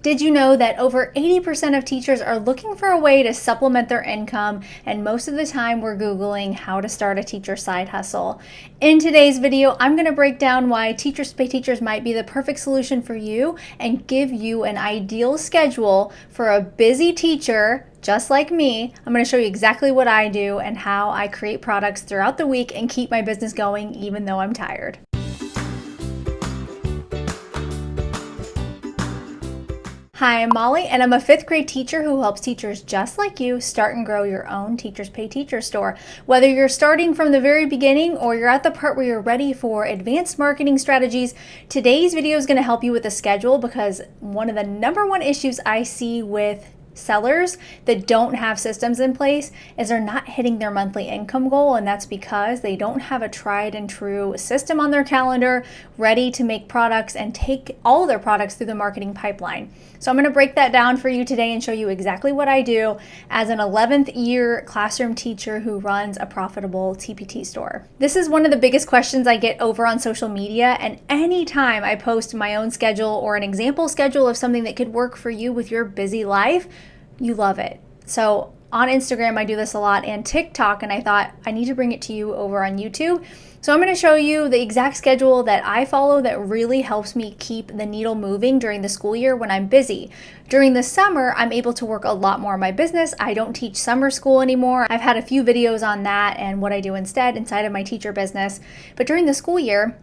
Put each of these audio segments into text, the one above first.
Did you know that over 80% of teachers are looking for a way to supplement their income, and most of the time we're Googling how to start a teacher side hustle? In today's video, I'm going to break down why Teachers Pay Teachers might be the perfect solution for you and give you an ideal schedule for a busy teacher just like me. I'm going to show you exactly what I do and how I create products throughout the week and keep my business going even though I'm tired. Hi, I'm Molly, and I'm a 5th grade teacher who helps teachers just like you start and grow your own Teachers Pay Teachers store. Whether you're starting from the very beginning or you're at the part where you're ready for advanced marketing strategies, today's video is going to help you with a schedule, because one of the #1 issues I see with sellers that don't have systems in place is they're not hitting their monthly income goal, and that's because they don't have a tried and true system on their calendar ready to make products and take all of their products through the marketing pipeline. So I'm going to break that down for you today and show you exactly what I do as an 11th year classroom teacher who runs a profitable TpT store. This is one of the biggest questions I get over on social media, and anytime I post my own schedule or an example schedule of something that could work for you with your busy life, you love it. So on Instagram, I do this a lot, and TikTok, and I thought I need to bring it to you over on YouTube. So I'm going to show you the exact schedule that I follow that really helps me keep the needle moving during the school year when I'm busy. During the summer, I'm able to work a lot more on my business. I don't teach summer school anymore. I've had a few videos on that and what I do instead inside of my teacher business. But during the school year,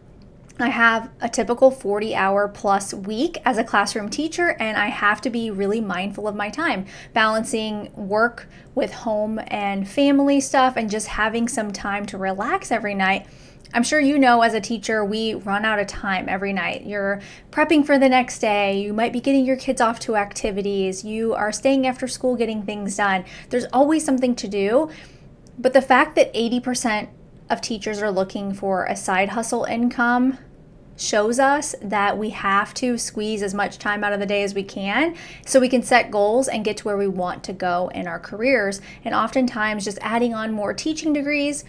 I have a typical 40-hour plus week as a classroom teacher, and I have to be really mindful of my time, balancing work with home and family stuff and just having some time to relax every night. I'm sure you know, as a teacher, we run out of time every night. You're prepping for the next day. You might be getting your kids off to activities. You are staying after school getting things done. There's always something to do. But the fact that 80% of teachers are looking for a side hustle income shows us that we have to squeeze as much time out of the day as we can so we can set goals and get to where we want to go in our careers. And oftentimes just adding on more teaching degrees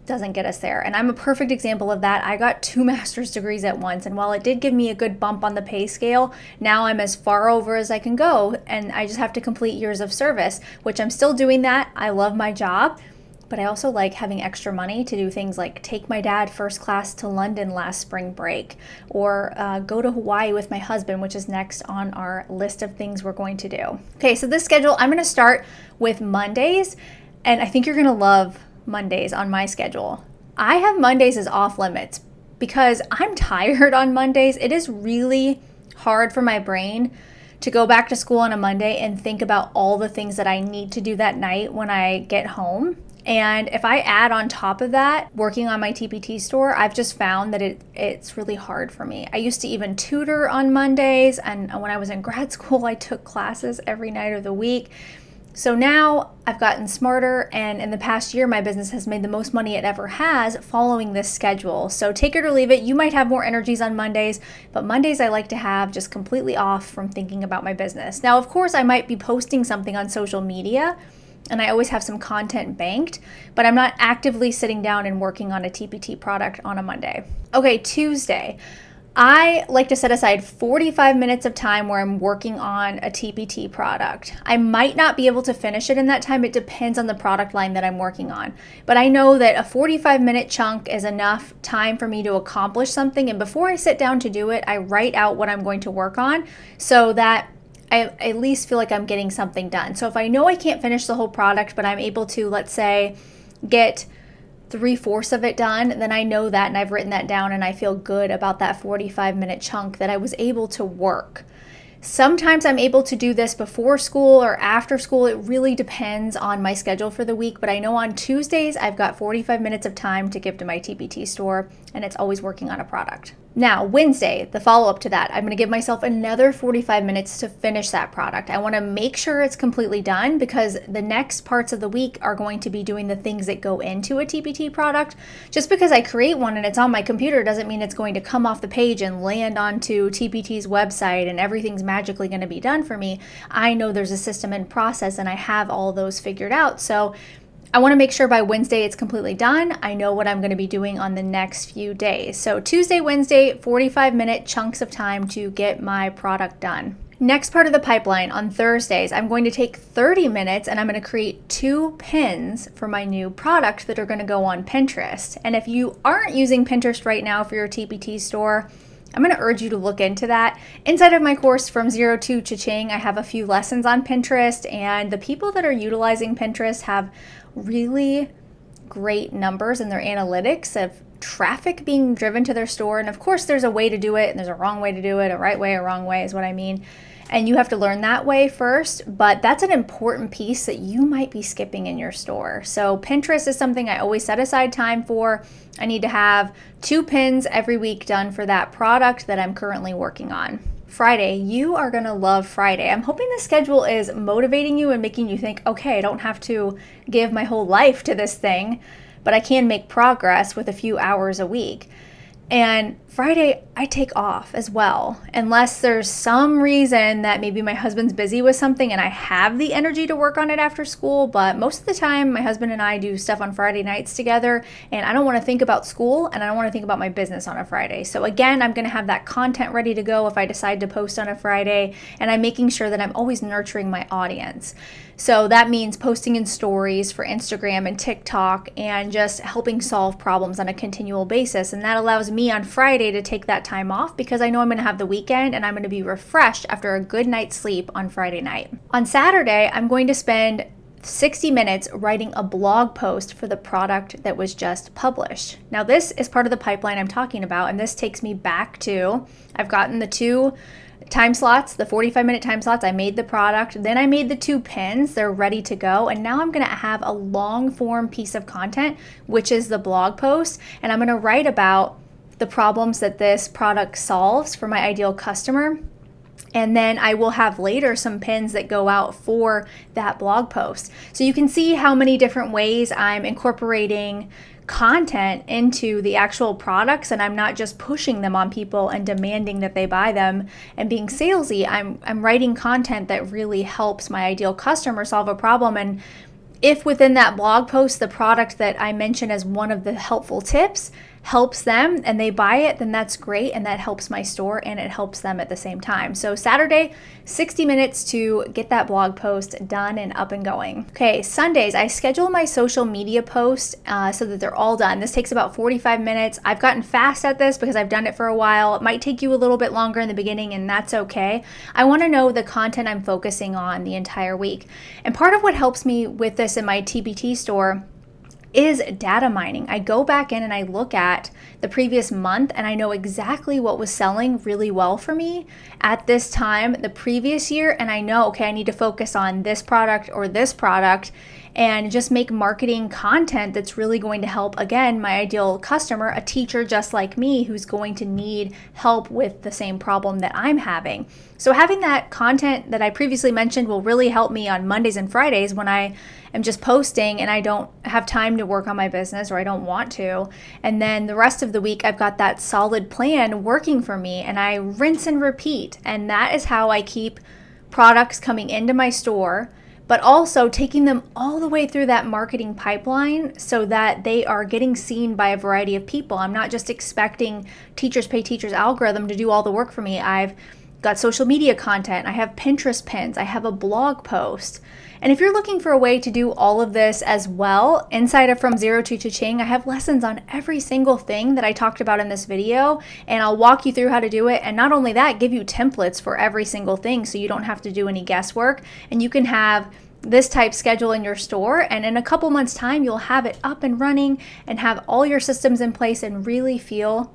doesn't get us there. And I'm a perfect example of that. I got 2 master's degrees at once, and while it did give me a good bump on the pay scale, now I'm as far over as I can go, and I just have to complete years of service, which I'm still doing that. I love my job, but I also like having extra money to do things like take my dad first class to London last spring break, or go to Hawaii with my husband, which is next on our list of things we're going to do. Okay, so this schedule, I'm going to start with Mondays, and I think you're going to love Mondays on my schedule. I have Mondays as off limits because I'm tired on Mondays. It is really hard for my brain to go back to school on a Monday and think about all the things that I need to do that night when I get home. And if I add on top of that working on my TpT store, I've just found that it's really hard for me. I used to even tutor on Mondays, and when I was in grad school, I took classes every night of the week. So now I've gotten smarter, and in the past year, my business has made the most money it ever has following this schedule. So take it or leave it. You might have more energies on Mondays, but Mondays I like to have just completely off from thinking about my business. Now, of course, I might be posting something on social media, and I always have some content banked, but I'm not actively sitting down and working on a TpT product on a Monday. Okay, Tuesday. I like to set aside 45 minutes of time where I'm working on a TpT product. I might not be able to finish it in that time. It depends on the product line that I'm working on. But I know that a 45-minute chunk is enough time for me to accomplish something. And before I sit down to do it, I write out what I'm going to work on so that I at least feel like I'm getting something done. So if I know I can't finish the whole product, but I'm able to, let's say, get 3/4 of it done, then I know that, and I've written that down, and I feel good about that 45-minute chunk that I was able to work. Sometimes I'm able to do this before school or after school. It really depends on my schedule for the week, but I know on Tuesdays I've got 45 minutes of time to give to my TpT store, and it's always working on a product. Now, Wednesday, the follow-up to that, I'm going to give myself another 45 minutes to finish that product. I want to make sure it's completely done because the next parts of the week are going to be doing the things that go into a TpT product. Just because I create one and it's on my computer doesn't mean it's going to come off the page and land onto TpT's website and everything's magically going to be done for me. I know there's a system and process, and I have all those figured out. So I want to make sure by Wednesday it's completely done. I know what I'm going to be doing on the next few days. So Tuesday, Wednesday, 45-minute chunks of time to get my product done. Next part of the pipeline, on Thursdays, I'm going to take 30 minutes and I'm going to create 2 pins for my new product that are going to go on Pinterest. And if you aren't using Pinterest right now for your TpT store, I'm going to urge you to look into that. Inside of my course From Zero to Cha-Ching, I have a few lessons on Pinterest, and the people that are utilizing Pinterest have really great numbers in their analytics of traffic being driven to their store. And of course, there's a way to do it, and there's a wrong way to do it. A right way, a wrong way is what I mean. And you have to learn that way first, but that's an important piece that you might be skipping in your store. So Pinterest is something I always set aside time for. I need to have 2 pins every week done for that product that I'm currently working on. Friday, you are gonna love Friday. I'm hoping the schedule is motivating you and making you think, okay, I don't have to give my whole life to this thing, but I can make progress with a few hours a week. And Friday, I take off as well, unless there's some reason that maybe my husband's busy with something and I have the energy to work on it after school. But most of the time, my husband and I do stuff on Friday nights together, and I don't want to think about school and I don't want to think about my business on a Friday. So again, I'm going to have that content ready to go if I decide to post on a Friday, and I'm making sure that I'm always nurturing my audience. So that means posting in stories for Instagram and TikTok and just helping solve problems on a continual basis. And that allows me on Friday to take that time off because I know I'm going to have the weekend and I'm going to be refreshed after a good night's sleep on Friday night. On Saturday, I'm going to spend 60 minutes writing a blog post for the product that was just published. Now, this is part of the pipeline I'm talking about, and this takes me back to, I've gotten the 2 time slots, the 45-minute time slots. I made the product, then I made the 2 pins. They're ready to go, and now I'm going to have a long form piece of content, which is the blog post, and I'm going to write about the problems that this product solves for my ideal customer. And then I will have later some pins that go out for that blog post. So you can see how many different ways I'm incorporating content into the actual products, and I'm not just pushing them on people and demanding that they buy them and being salesy. I'm writing content that really helps my ideal customer solve a problem. And if within that blog post, the product that I mention as one of the helpful tips helps them and they buy it, then that's great, and that helps my store and it helps them at the same time. So Saturday, 60 minutes to get that blog post done and up and going. Okay, Sundays, I schedule my social media posts so that they're all done. This takes about 45 minutes. I've gotten fast at this because I've done it for a while. It might take you a little bit longer in the beginning, and that's okay. I want to know the content I'm focusing on the entire week. And part of what helps me with this in my TpT store is data mining. I go back in and I look at the previous month and I know exactly what was selling really well for me at this time the previous year, and I know, okay, I need to focus on this product or this product and just make marketing content that's really going to help, again, my ideal customer, a teacher just like me who's going to need help with the same problem that I'm having. So having that content that I previously mentioned will really help me on Mondays and Fridays when I am just posting and I don't have time to work on my business, or I don't want to. And then the rest of the week, I've got that solid plan working for me, and I rinse and repeat. And that is how I keep products coming into my store, but also taking them all the way through that marketing pipeline so that they are getting seen by a variety of people. I'm not just expecting Teachers Pay Teachers algorithm to do all the work for me. I've got social media content, I have Pinterest pins, I have a blog post. And if you're looking for a way to do all of this as well, inside of From Zero to Cha-Ching, I have lessons on every single thing that I talked about in this video, and I'll walk you through how to do it. And not only that, give you templates for every single thing so you don't have to do any guesswork, and you can have this type schedule in your store, and in a couple months time, you'll have it up and running and have all your systems in place and really feel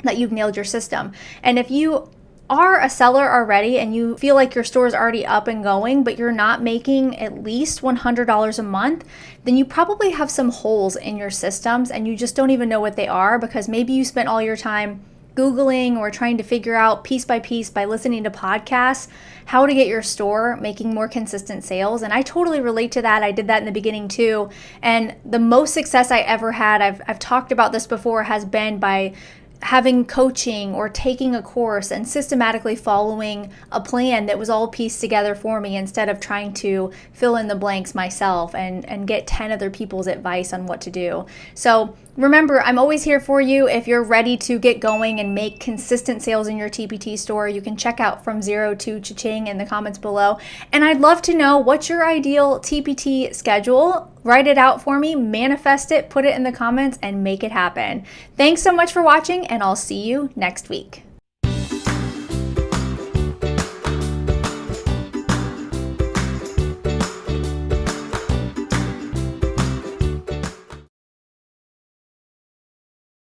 that you've nailed your system. And if you are a seller already and you feel like your store is already up and going, but you're not making at least $100 a month, then you probably have some holes in your systems and you just don't even know what they are, because maybe you spent all your time Googling or trying to figure out piece by piece by listening to podcasts how to get your store making more consistent sales. And I totally relate to that. I did that in the beginning too. And the most success I ever had, I've talked about this before, has been by having coaching or taking a course and systematically following a plan that was all pieced together for me instead of trying to fill in the blanks myself and get 10 other people's advice on what to do. So remember, I'm always here for you. If you're ready to get going and make consistent sales in your TpT store, you can check out From Zero to Cha-Ching in the comments below. And I'd love to know, what's your ideal TpT schedule? Write it out for me, manifest it, put it in the comments, and make it happen. Thanks so much for watching, and I'll see you next week.